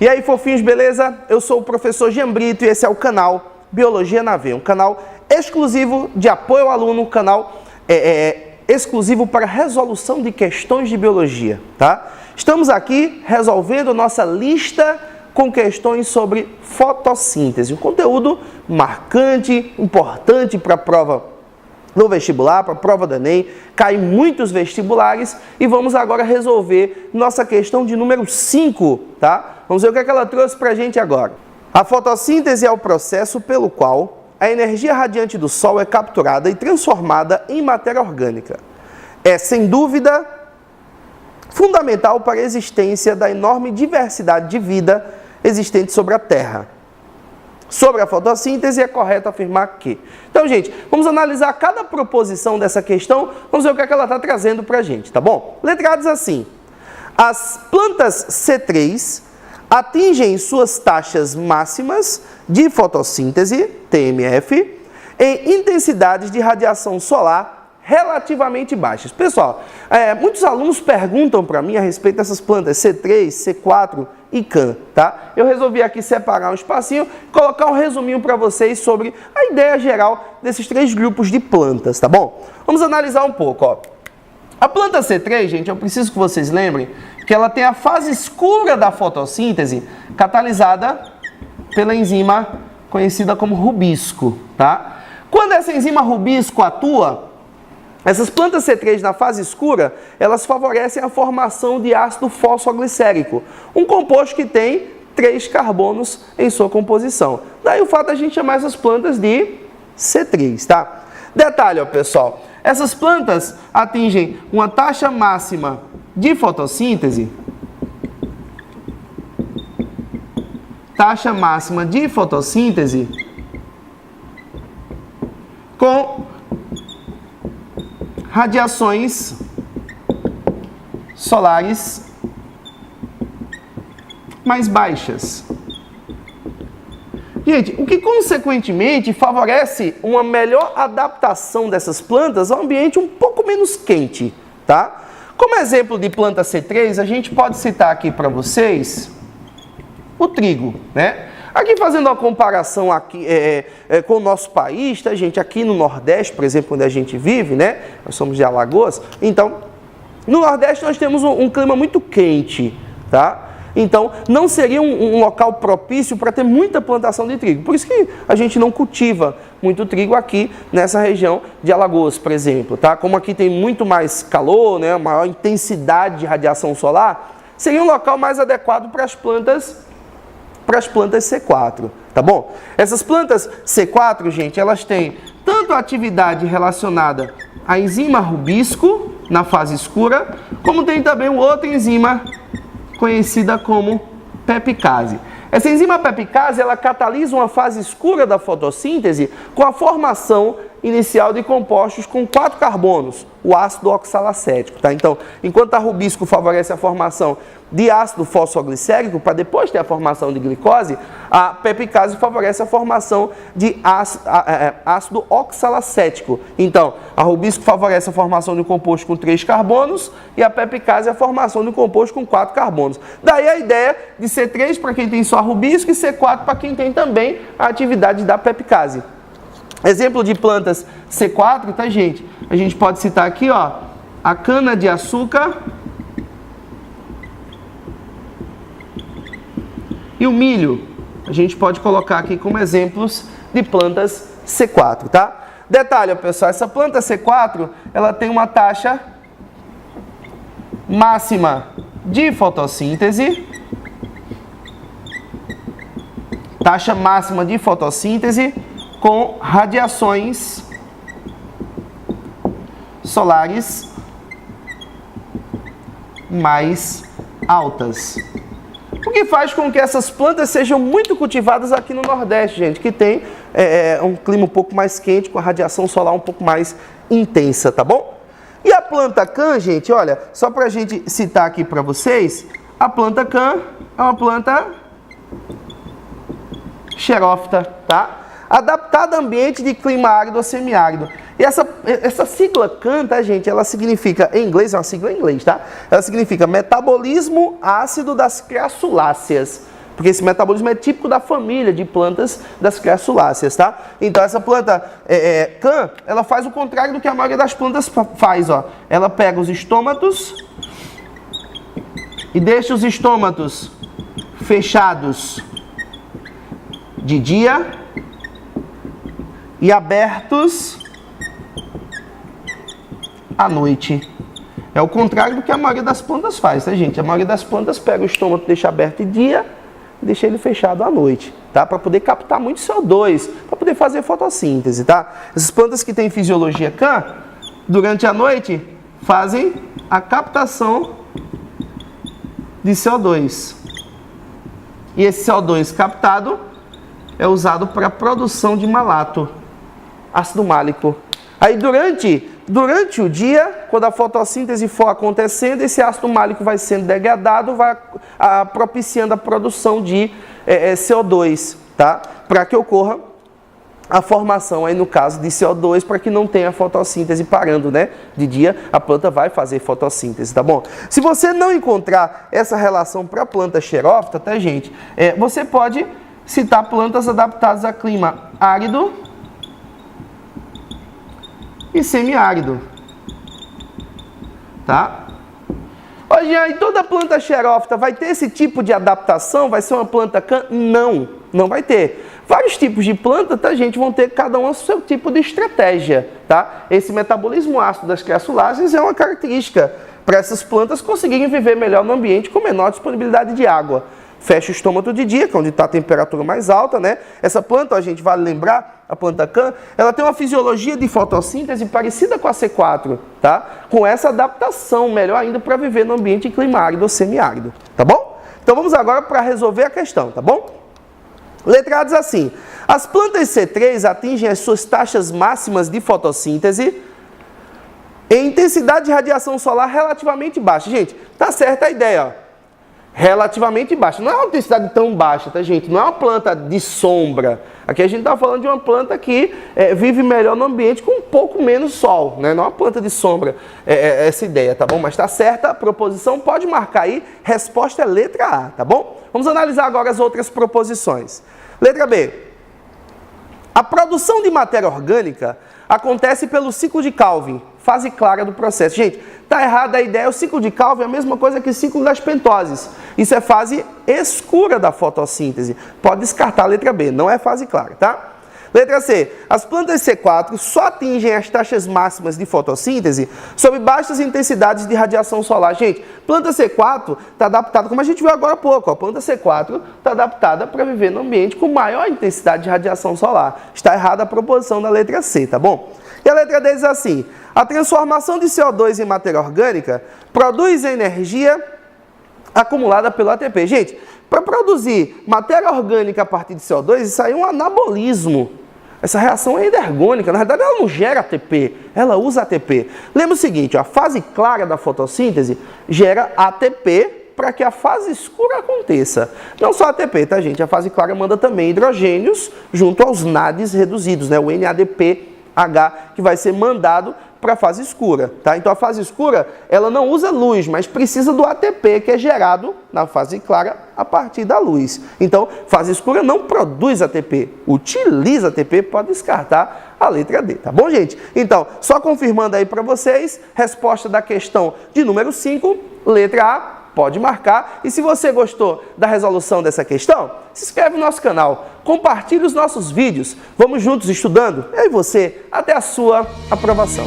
E aí, fofinhos, beleza? Eu sou o professor Jean Brito e esse é o canal Biologia na Veia, um canal exclusivo de apoio ao aluno, um canal exclusivo para resolução de questões de biologia, tá? Estamos aqui resolvendo nossa lista com questões sobre fotossíntese, um conteúdo marcante, importante para a prova no vestibular, para a prova do Enem, cai em muitos vestibulares e vamos agora resolver nossa questão de número 5, tá? Vamos ver o que ela trouxe para a gente agora. A fotossíntese é o processo pelo qual a energia radiante do Sol é capturada e transformada em matéria orgânica. É, sem dúvida, fundamental para a existência da enorme diversidade de vida existente sobre a Terra. Sobre a fotossíntese, é correto afirmar que... Então, gente, vamos analisar cada proposição dessa questão, vamos ver o que ela está trazendo para a gente, tá bom? Letra A diz assim: as plantas C3 atingem suas taxas máximas de fotossíntese, TMF, em intensidades de radiação solar relativamente baixas. Pessoal, muitos alunos perguntam para mim a respeito dessas plantas C3, C4 e CAN, tá? Eu resolvi aqui separar um espacinho, colocar um resuminho para vocês sobre a ideia geral desses três grupos de plantas, tá bom? Vamos analisar um pouco, ó. A planta C3, gente, eu preciso que vocês lembrem que ela tem a fase escura da fotossíntese catalisada pela enzima conhecida como rubisco, tá? Quando essa enzima rubisco atua, essas plantas C3 na fase escura, elas favorecem a formação de ácido fosfoglicérico, um composto que tem 3 carbonos em sua composição. Daí o fato de a gente chamar essas plantas de C3, tá? Detalhe, ó, pessoal, essas plantas atingem uma taxa máxima de fotossíntese, com radiações solares mais baixas. Gente, o que consequentemente favorece uma melhor adaptação dessas plantas ao ambiente um pouco menos quente, tá? Como exemplo de planta C3, a gente pode citar aqui para vocês o trigo, né? Aqui fazendo uma comparação aqui, com o nosso país, tá, gente? Aqui no Nordeste, por exemplo, onde a gente vive, né? Nós somos de Alagoas. Então, no Nordeste nós temos um clima muito quente, tá? Então, não seria um local propício para ter muita plantação de trigo. Por isso que a gente não cultiva muito trigo aqui nessa região de Alagoas, por exemplo, tá? Como aqui tem muito mais calor, né? Maior intensidade de radiação solar, seria um local mais adequado para as plantas C4, tá bom? Essas plantas C4, gente, elas têm tanto a atividade relacionada à enzima rubisco, na fase escura, como tem também outra enzima conhecida como pepicase. Essa enzima pepicase, ela catalisa uma fase escura da fotossíntese com a formação inicial de compostos com 4 carbonos, o ácido oxalacético, tá? Então, enquanto a rubisco favorece a formação de ácido fosfoglicérico, para depois ter a formação de glicose, a pepicase favorece a formação de ácido oxalacético. Então, a rubisco favorece a formação de um composto com 3 carbonos e a pepicase a formação de um composto com 4 carbonos. Daí a ideia de C3 para quem tem só rubisco e C4 para quem tem também a atividade da pepicase. Exemplo de plantas C4, tá, gente? A gente pode citar aqui, ó, a cana-de-açúcar e o milho. A gente pode colocar aqui como exemplos de plantas C4, tá? Detalhe, ó, pessoal, essa planta C4, ela tem uma taxa máxima de fotossíntese, com radiações solares mais altas. O que faz com que essas plantas sejam muito cultivadas aqui no Nordeste, gente, que tem um clima um pouco mais quente, com a radiação solar um pouco mais intensa, tá bom? E a planta CAN, gente, olha, só para a gente citar aqui para vocês, a planta CAN é uma planta xerófita, tá? Adaptada a ambiente de clima árido ou semiárido. E essa sigla CAN, tá, gente? Ela significa, em inglês, é uma sigla em inglês, tá? Ela significa metabolismo ácido das crassuláceas. porque esse metabolismo é típico da família de plantas das crassuláceas, tá? Então essa planta CAN, ela faz o contrário do que a maioria das plantas faz, ó. Ela pega os estômatos e deixa os estômatos fechados de dia e abertos à noite. É o contrário do que a maioria das plantas faz, tá, gente? A maioria das plantas pega o estômago, deixa aberto de dia e deixa ele fechado à noite, tá? Para poder captar muito CO2, para poder fazer fotossíntese, tá? Essas plantas que têm fisiologia CAN, durante a noite, fazem a captação de CO2. E esse CO2 captado é usado para a produção de malato, ácido málico. Aí durante o dia, quando a fotossíntese for acontecendo, esse ácido málico vai sendo degradado, vai propiciando a produção de CO2, tá? Para que ocorra a formação, aí no caso de CO2, para que não tenha fotossíntese parando, né? De dia, a planta vai fazer fotossíntese, tá bom? Se você não encontrar essa relação para a planta xerófita, tá, gente? Você pode citar plantas adaptadas a clima árido e semiárido, tá? Hoje, aí toda planta xerófita vai ter esse tipo de adaptação? Vai ser uma planta CAN? Não, não vai ter. Vários tipos de planta, tá, gente, vão ter cada um o seu tipo de estratégia, tá? Esse metabolismo ácido das crassuláceas é uma característica para essas plantas conseguirem viver melhor no ambiente com menor disponibilidade de água. Fecha o estômago de dia, que é onde está a temperatura mais alta, né? Essa planta, a gente vale lembrar, a planta CAN, ela tem uma fisiologia de fotossíntese parecida com a C4, tá? Com essa adaptação, melhor ainda, para viver no ambiente em clima árido ou semiárido, tá bom? Então vamos agora para resolver a questão, tá bom? Letra A diz assim: as plantas C3 atingem as suas taxas máximas de fotossíntese em intensidade de radiação solar relativamente baixa. Gente, tá certa a ideia, ó. Relativamente baixa. Não é uma intensidade tão baixa, tá, gente? Não é uma planta de sombra. Aqui a gente está falando de uma planta que vive melhor no ambiente com um pouco menos sol, né? Não é uma planta de sombra, essa ideia, tá bom? Mas está certa a proposição, pode marcar aí. Resposta é letra A, tá bom? Vamos analisar agora as outras proposições. Letra B. A produção de matéria orgânica acontece pelo ciclo de Calvin, fase clara do processo. Gente, tá errada a ideia, o ciclo de Calvin é a mesma coisa que o ciclo das pentoses. Isso é fase escura da fotossíntese. Pode descartar a letra B, não é fase clara, tá? Letra C. As plantas C4 só atingem as taxas máximas de fotossíntese sob baixas intensidades de radiação solar. Gente, planta C4 está adaptada, como a gente viu agora há pouco, a planta C4 está adaptada para viver no ambiente com maior intensidade de radiação solar. Está errada a proposição da letra C, tá bom? E a letra D diz assim: a transformação de CO2 em matéria orgânica produz energia acumulada pelo ATP. Gente, para produzir matéria orgânica a partir de CO2, isso aí é um anabolismo. Essa reação é endergônica, na verdade ela não gera ATP, ela usa ATP. Lembra o seguinte, a fase clara da fotossíntese gera ATP para que a fase escura aconteça. Não só ATP, tá, gente? A fase clara manda também hidrogênios junto aos NADs reduzidos, né? O NADPH, que vai ser mandado para a fase escura, tá? Então a fase escura, ela não usa luz, mas precisa do ATP que é gerado na fase clara a partir da luz. Então, fase escura não produz ATP, utiliza ATP, pode descartar a letra D, tá bom, gente? Então, só confirmando aí para vocês, resposta da questão de número 5, letra A, pode marcar. E se você gostou da resolução dessa questão, se inscreve no nosso canal, compartilhe os nossos vídeos, vamos juntos estudando, eu e você, até a sua aprovação.